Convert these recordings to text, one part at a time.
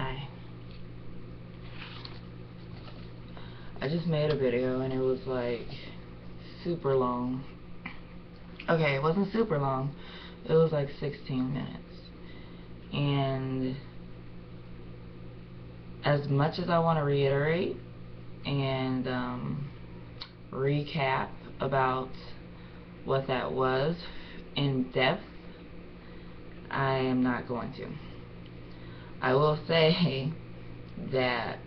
Hi. I just made a video and it was like super long. Okay, it wasn't super long. It was like 16 minutes. And as much as I want to reiterate and recap about what that was in depth, I am not going to. I will say that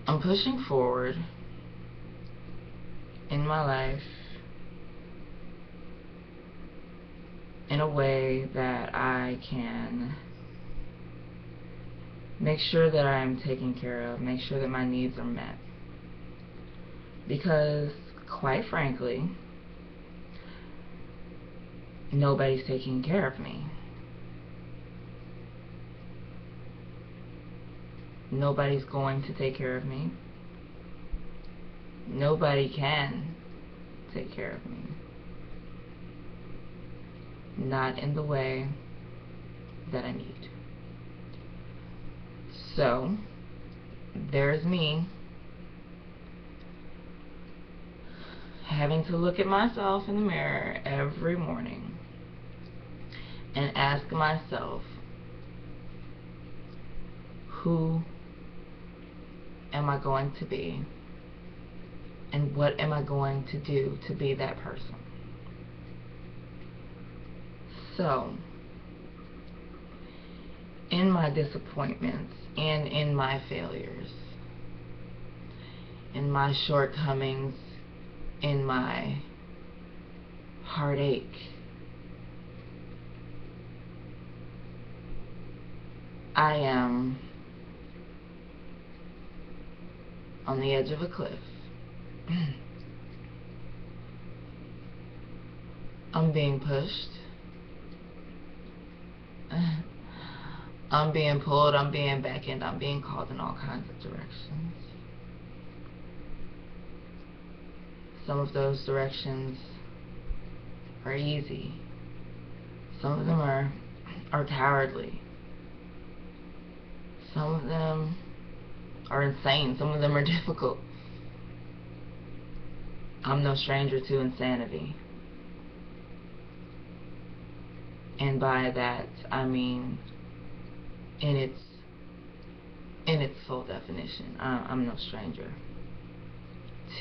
I'm pushing forward in my life in a way that I can make sure that I am taken care of, make sure that my needs are met. Because, quite frankly, nobody's taking care of me. Nobody's going to take care of me. Nobody can take care of me. Not in the way that I need. So, there's me having to look at myself in the mirror every morning and ask myself, who am I going to be? And what am I going to do to be that person? So, in my disappointments and in my failures, in my shortcomings, in my heartache, I am on the edge of a cliff. I'm being pushed. I'm being pulled, I'm being beckoned, I'm being called in all kinds of directions. Some of those directions are easy. Some of them are cowardly. Some of them are insane. Some of them are difficult. I'm no stranger to insanity. And by that, I mean in its full definition. I'm no stranger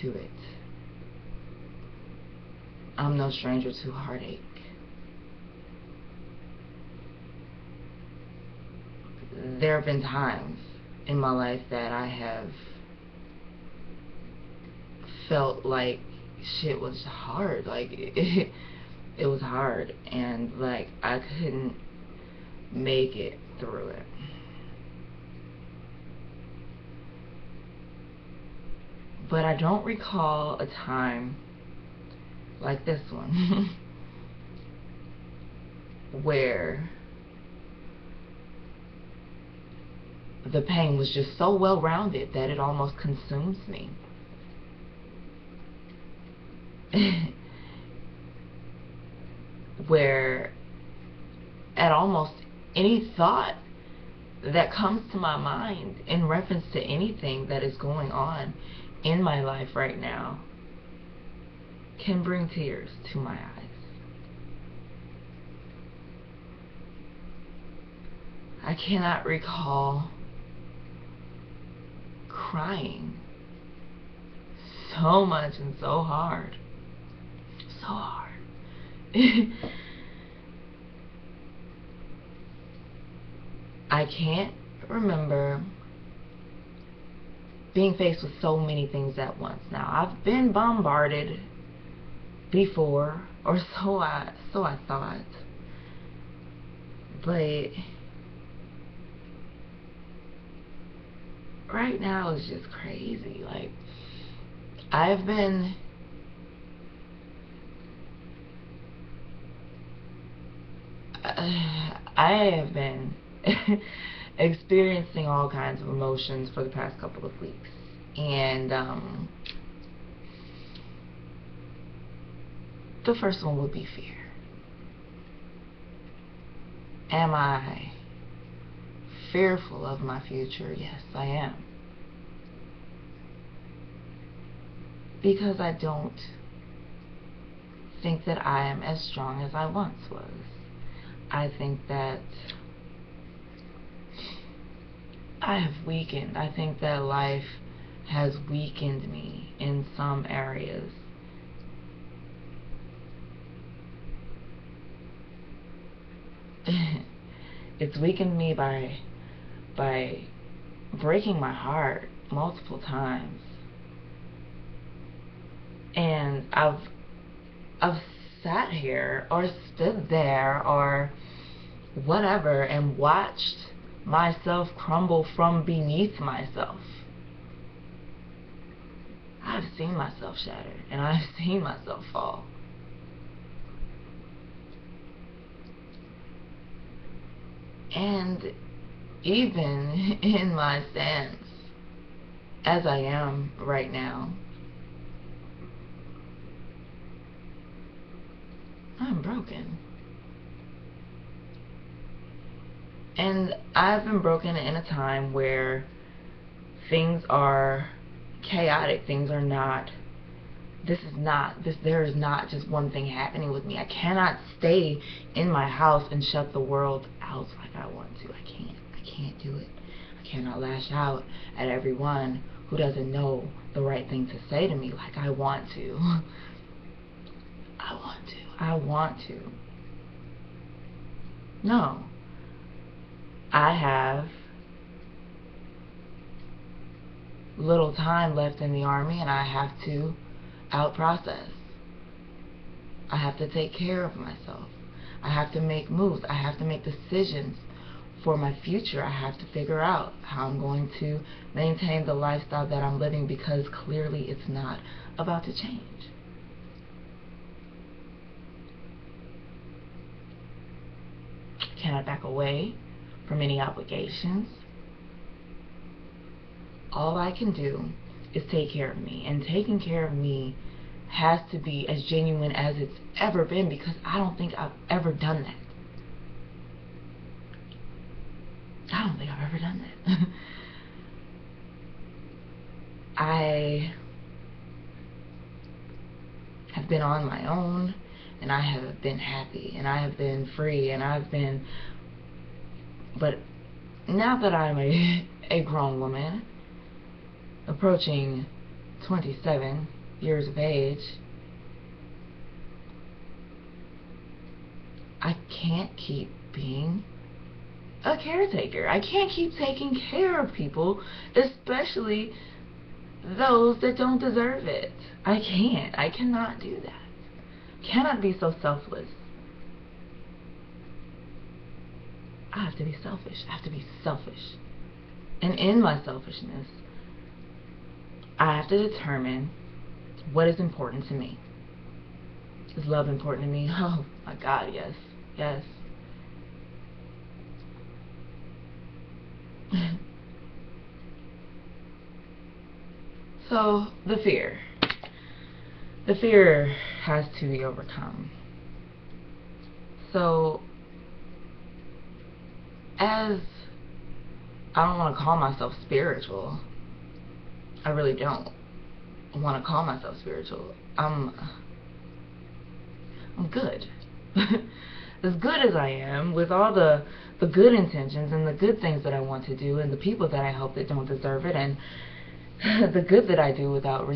to it. I'm no stranger to heartache. There have been times in my life that I have felt like shit was hard. Like, it was hard. And, like, I couldn't make it through it. But I don't recall a time like this one where the pain was just so well-rounded that it almost consumes me. Where at almost any thought that comes to my mind in reference to anything that is going on in my life right now can bring tears to my eyes. I cannot recall crying so much and so hard. So hard. I can't remember being faced with so many things at once. Now, I've been bombarded before, or so I thought. But right now it's just crazy. Like, I have been experiencing all kinds of emotions for the past couple of weeks, and The first one would be fear. Am I fearful of my future? Yes, I am. Because I don't think that I am as strong as I once was. I think that I have weakened. I think that life has weakened me in some areas. It's weakened me by breaking my heart multiple times. And I've sat here or stood there or whatever and watched myself crumble from beneath myself. I've seen myself shatter and I've seen myself fall. And even in my stance as I am right now, I'm broken. And I've been broken in a time where things are chaotic. Things are not, there is not just one thing happening with me. I cannot stay in my house and shut the world out like I want to. I can't do it. I cannot lash out at everyone who doesn't know the right thing to say to me like I want to. I want to. No. I have little time left in the army and I have to out-process. I have to take care of myself. I have to make moves. I have to make decisions for my future. I have to figure out how I'm going to maintain the lifestyle that I'm living, because clearly it's not about to change. Can I back away from any obligations? All I can do is take care of me, and taking care of me has to be as genuine as it's ever been, because I don't think I've ever done that. I don't think I've ever done that. I have been on my own, and I have been happy, and I have been free, and but now that I'm a grown woman, approaching 27 years of age, I can't keep being a caretaker. I can't keep taking care of people, especially those that don't deserve it. I cannot do that. Cannot be so selfless. I have to be selfish. I have to be selfish. And in my selfishness, I have to determine what is important to me. Is love important to me? Oh my God, yes. Yes. So, the fear. The fear has to be overcome. So, as I don't want to call myself spiritual. I really don't want to call myself spiritual. I'm good. As good as I am, with all the good intentions and the good things that I want to do, and the people that I help that don't deserve it, and the good that I do without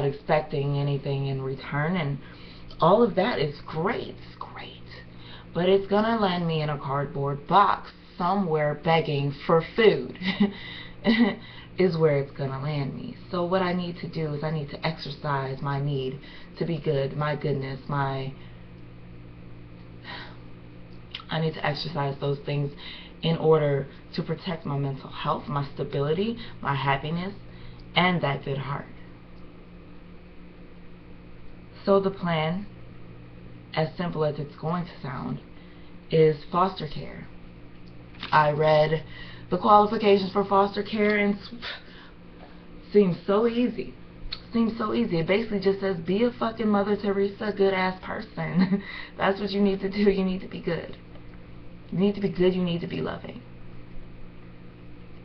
expecting anything in return, and all of that is great. It's great. But it's gonna land me in a cardboard box somewhere begging for food. Is where it's gonna land me. So what I need to do is I need to exercise my need to be good, my goodness, I need to exercise those things in order to protect my mental health, my stability, my happiness, and that good heart. So the plan, as simple as it's going to sound, is foster care. I read the qualifications for foster care and it seems so easy. seems so easy. It basically just says, be a fucking Mother Teresa, good ass person. That's what you need to do. You need to be good. You need to be good. You need to be loving.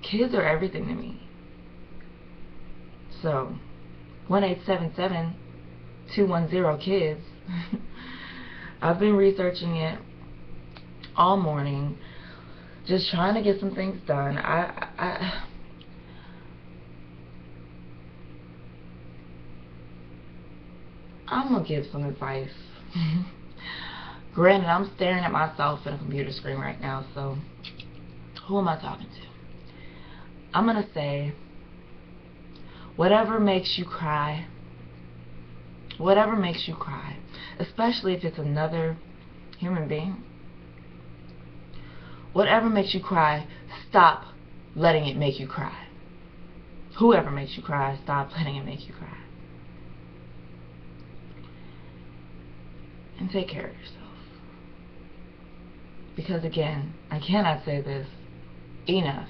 Kids are everything to me. So, 1-877-210-KIDS. I've been researching it all morning, just trying to get some things done. I'm gonna give some advice. Granted, I'm staring at myself in a computer screen right now, so who am I talking to? I'm gonna say, whatever makes you cry, especially if it's another human being, whatever makes you cry, stop letting it make you cry. Whoever makes you cry, stop letting it make you cry. And take care of yourself. Because again, I cannot say this enough.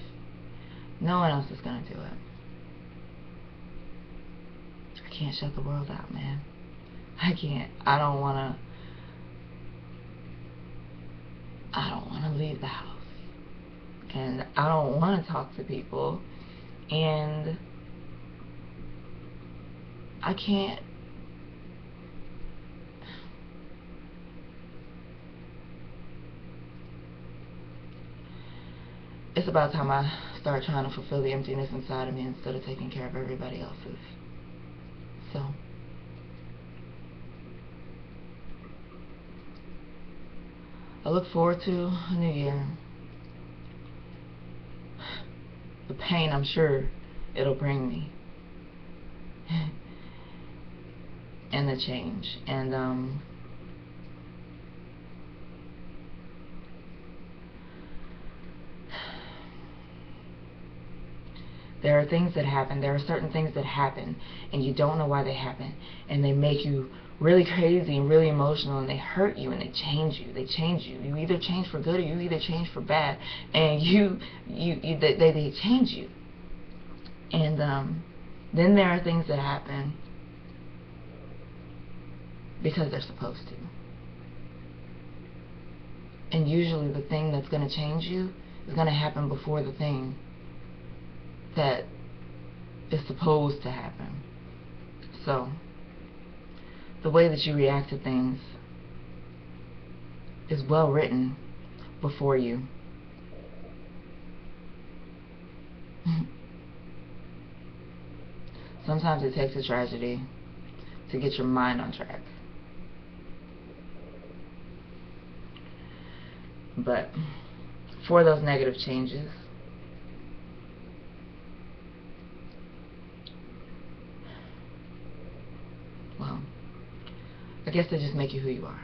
No one else is going to do it. I can't shut the world out, man. I can't. I don't want to leave the house. And I don't want to talk to people. And I can't. It's about time I start trying to fulfill the emptiness inside of me instead of taking care of everybody else's. So, I look forward to a new year. The pain, I'm sure it'll bring me. And the change. And, there are things that happen. There are certain things that happen, and you don't know why they happen, and they make you really crazy and really emotional, and they hurt you, and they change you. They change you. You either change for good or you either change for bad, and they change you. And then there are things that happen because they're supposed to. And usually the thing that's going to change you is going to happen before the thing that is supposed to happen. So, the way that you react to things is well written before you. Sometimes it takes a tragedy to get your mind on track. But for those negative changes, well, I guess they just make you who you are.